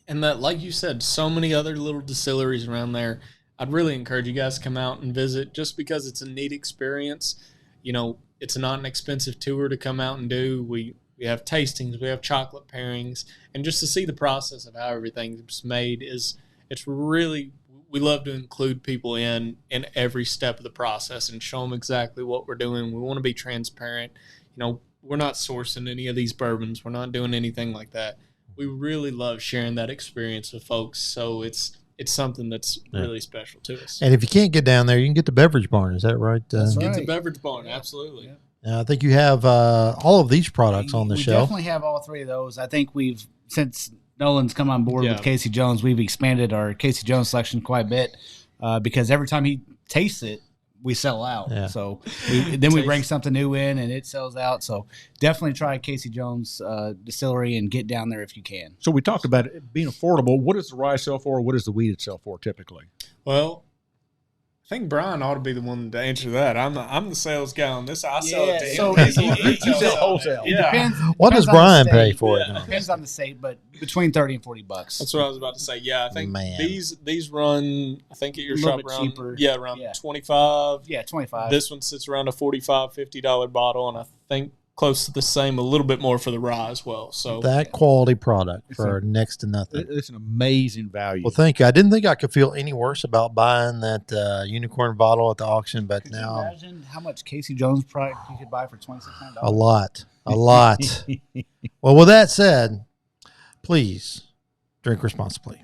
D: And that, like you said, so many other little distilleries around there. I'd really encourage you guys to come out and visit just because it's a neat experience. You know, it's not an expensive tour to come out and do. We have tastings, we have chocolate pairings, and just to see the process of how everything's made it's really, we love to include people in every step of the process and show them exactly what we're doing. We want to be transparent. You know, we're not sourcing any of these bourbons. We're not doing anything like that. We really love sharing that experience with folks. So it's something that's really special to us.
A: And if you can't get down there, you can get the Beverage Barn. Is that right?
C: That's
D: Get
C: right.
D: the Beverage Barn, absolutely.
C: Yeah.
A: I think you have all of these products on the
C: we
A: shelf.
C: definitely have all three of those. I think since Nolan's come on board
D: Yeah.
C: with Casey Jones, we've expanded our Casey Jones selection quite a bit because every time he tastes it, we sell out.
A: Yeah.
C: So then we bring something new in and it sells out. So definitely try Casey Jones Distillery and get down there if you can.
B: So we talked about it being affordable. What does the rye sell for? What does the wheat sell for typically?
D: Well, I think Brian ought to be the one to answer that. I'm the sales guy on this. I sell it to him.
C: so
D: He's the one
C: you
D: that tells
B: sell
D: me.
B: wholesale.
C: It
D: Yeah.
C: depends.
A: What does
C: depends on the
A: Brian
C: state.
A: pay for it?
D: Yeah.
C: Depends on the state, but between $30 and $40.
D: That's what I was about to say. Yeah, I think
A: Man.
D: these run, I think at your
C: A little
D: shop
C: bit
D: around
C: cheaper.
D: around
C: Yeah.
D: 25.
C: Yeah, 25.
D: This one sits around a $45, $50 bottle, and I think close to the same, a little bit more for the rye as well. So
A: That quality product for next to nothing.
B: It's an amazing value.
A: Well, thank you. I didn't think I could feel any worse about buying that unicorn bottle at the auction, but
C: Could you
A: now
C: imagine how much Casey Jones product you could buy for $2,600?
A: a lot. Well, with that said, please drink responsibly.